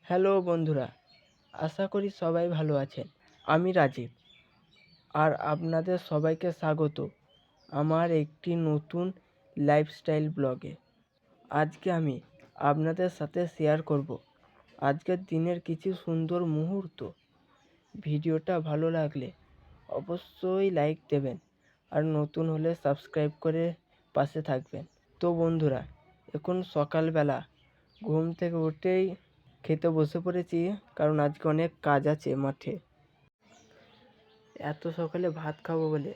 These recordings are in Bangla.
হ্যালো বন্ধুরা, আশা করি সবাই ভালো আছেন। আমি রাজীব, আর আপনাদের সবাইকে স্বাগত আমার একটি নতুন লাইফস্টাইল ব্লগে। আজকে আমি আপনাদের সাথে শেয়ার করব আজকের দিনের কিছু সুন্দর মুহূর্ত। ভিডিওটা ভালো লাগলে অবশ্যই লাইক দেবেন, আর নতুন হলে সাবস্ক্রাইব করে পাশে থাকবেন। তো বন্ধুরা, এখন সকালবেলা ঘুম থেকে উঠেই খেতে বসে পড়েছি, কারণ আজকে অনেক কাজ আছে মাঠে। এত সকালে ভাত খাবো বলে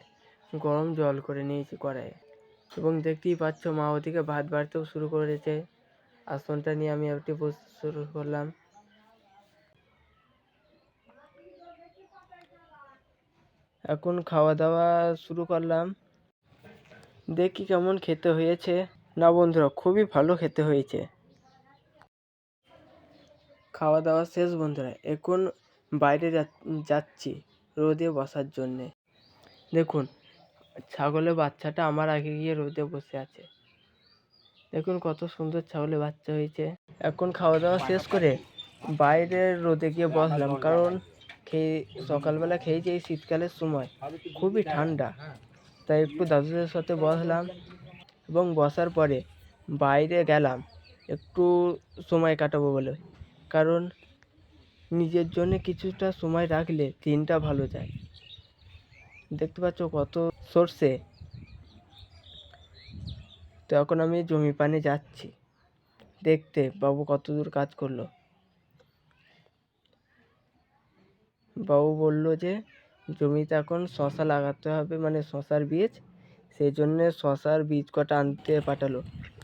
গরম জল করে নিয়েছি কড়াইয়ে, এবং দেখতেই পাচ্ছ মা ওদিকে ভাত বাড়তেও শুরু করেছে। আসনটা নিয়ে আমি একটু বসে শুরু করলাম। এখন খাওয়া দাওয়া শুরু করলাম, দেখি কেমন খেতে হয়েছে। না বন্ধুরা, খুবই ভালো খেতে হয়েছে। খাওয়া দাওয়া শেষ বন্ধুরা, এখন বাইরে যাচ্ছি রোদে বসার জন্যে। দেখুন, ছাগলের বাচ্চাটা আমার আগে গিয়ে রোদে বসে আছে। দেখুন কত সুন্দর ছাগলের বাচ্চা হয়েছে। এখন খাওয়া দাওয়া শেষ করে বাইরের রোদে গিয়ে বসলাম, কারণ সকালবেলা খেয়েছি এই শীতকালের সময়, খুবই ঠান্ডা। তাই একটু দাদুদের সাথে বসলাম, এবং বসার পরে বাইরে গেলাম একটু সময় কাটাবো বলে, কারণ নিজের জন্য কিছুটা সময় রাখলে দিনটা ভালো যায়। দেখতে পাচ্ছ কত সর্ষে। তো এখন আমি জমি পানে যাচ্ছি দেখতে বাবু কত দূর কাজ করলো। বাবু বলল যে জমিতে এখন শশা লাগাতে হবে, মানে শশার বীজ, সেই জন্যে শশার বীজ কটা আনতে পাঠালো,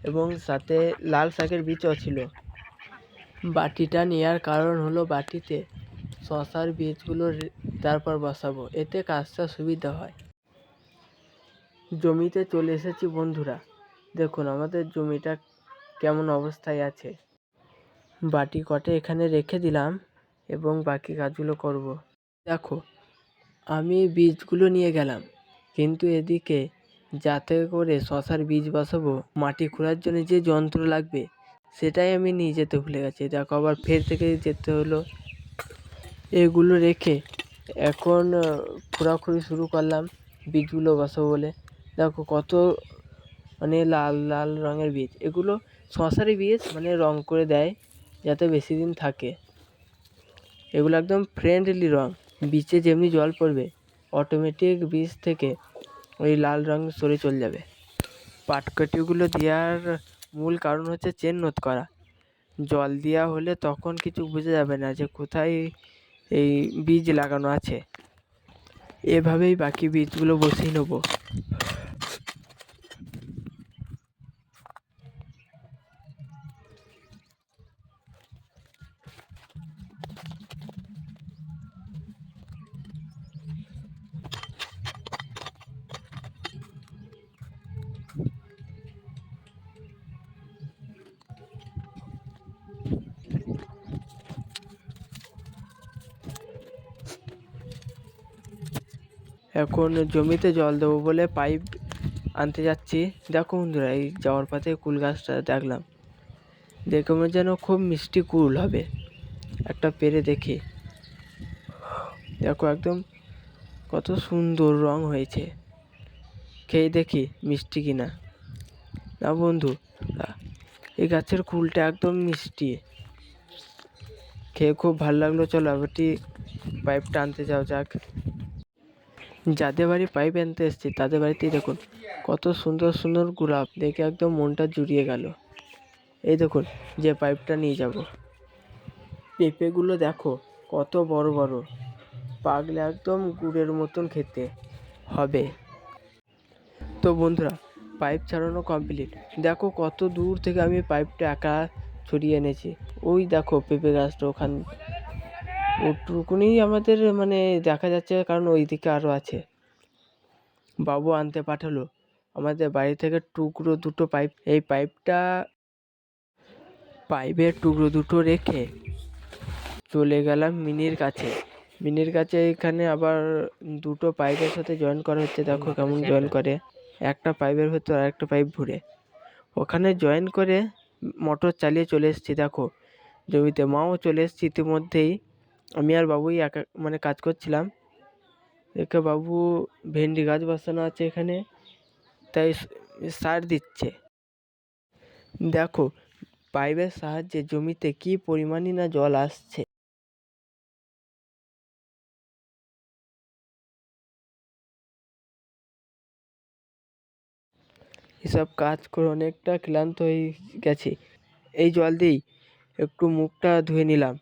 এবং সাথে লাল শাকের বীজও ছিল। বাটিটা নেওয়ার কারণ হলো বাটিতে শশার বীজগুলো তারপর বসাবো, এতে কাজটা সুবিধা হয়। জমিতে চলে এসেছি বন্ধুরা, দেখুন আমাদের জমিটা কেমন অবস্থায় আছে। বাটি কটে এখানে রেখে দিলাম, এবং বাকি কাজগুলো করব। দেখো, আমি বীজগুলো নিয়ে গেলাম, কিন্তু এদিকে যাতে করে শশার বীজ বসাবো মাটি খোঁড়ার জন্য যে যন্ত্র লাগবে সেটাই আমি নিয়ে যেতে ভুলে গেছি। দেখো, আবার ফের থেকে যেতে হলো। এগুলো রেখে এখন খোঁড়াখুড়ি শুরু করলাম বীজগুলো বসাবো বলে। দেখো কত মানে লাল লাল রঙের বীজ, এগুলো শশারই বীজ, মানে রং করে দেয় যাতে বেশি দিন থাকে। এগুলো একদম ফ্রেন্ডলি রং, বীজে যেমনি জল পড়বে অটোমেটিক বীজ থেকে ওই লাল রং সরে চলে যাবে। পাটকাঠিগুলো দেওয়ার মূল কারণ হচ্ছে চেন নোত করা। জল দেওয়া হলে তখন কিছু বোঝা যাবে না যে কোথায় এই বীজ লাগানো আছে। এভাবেই বাকি বীজগুলো বসিয়ে নেবো। এখন জমিতে জল দেবো বলে পাইপ আনতে যাচ্ছি। দেখো বন্ধুরা, এই যাওয়ার পথে কুল গাছটা দেখলাম, দেখে মনে যেন খুব মিষ্টি কুল হবে। একটা পেরে দেখি, দেখো একদম কত সুন্দর রং হয়েছে। খেয়ে দেখি মিষ্টি কিনা। না বন্ধু, এই গাছের কুলটা একদম মিষ্টি, খেয়ে খুব ভালো লাগলো। চলো এবারটি পাইপটা আনতে যাও যাক। যাদের বাড়ি পাইপ আনতে এসেছি তাদের বাড়িতেই দেখুন কত সুন্দর সুন্দর গোলাপ, দেখে একদম মনটা জুড়িয়ে গেল। এই দেখুন যে পাইপটা নিয়ে যাব। পেঁপেগুলো দেখো কত বড় বড়, পাকলে একদম গুড়ের মতন খেতে হবে। তো বন্ধুরা, পাইপ ছাড়ানো কমপ্লিট। দেখো কত দূর থেকে আমি পাইপটা একা ছড়িয়ে এনেছি। ওই দেখো পেঁপে গাছটা ওখান, ওটুকুনি আমাদের মানে দেখা যাচ্ছে, কারণ ওই দিকে আরও আছে। বাবু আনতে পাঠালো আমাদের বাড়ি থেকে টুকরো দুটো পাইপ। এই পাইপের টুকরো দুটো রেখে চলে গেলাম মিনির কাছে। মিনির কাছে এখানে আবার দুটো পাইপের সাথে জয়েন করা হচ্ছে। দেখো কেমন জয়েন করে, একটা পাইপের ভেতর আরেকটা পাইপ ঘুরে। ওখানে জয়েন করে মোটর চালিয়ে চলে এসেছি। দেখো জমিতে। মাও চলে এসেছে ইতিমধ্যেই। আমি আর বাবুই একা কাজ করছিলাম। দেখে বাবু ভেন্ডি গাছ বসানো আছে এখানে, তাই সার দিচ্ছে। দেখো পাইপের সাহায্যে জমিতে কি পরিমাণই না জল আসছে। এসব কাজ করে অনেকটা ক্লান্ত হয়ে গেছি। এই জল দিয়েই একটু মুখটা ধুয়ে নিলাম।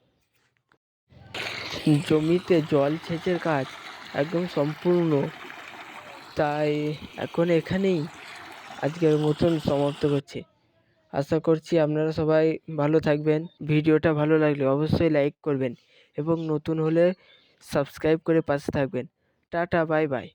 জমিতে জল সেচের কাজ একদম সম্পূর্ণ, তাই এখন এখানেই আজকের মতন সমাপ্ত করছি। আশা করছি আপনারা সবাই ভালো থাকবেন। ভিডিওটা ভালো লাগলে অবশ্যই লাইক করবেন এবং নতুন হলে সাবস্ক্রাইব করে পাশে থাকবেন। Tata, bye bye.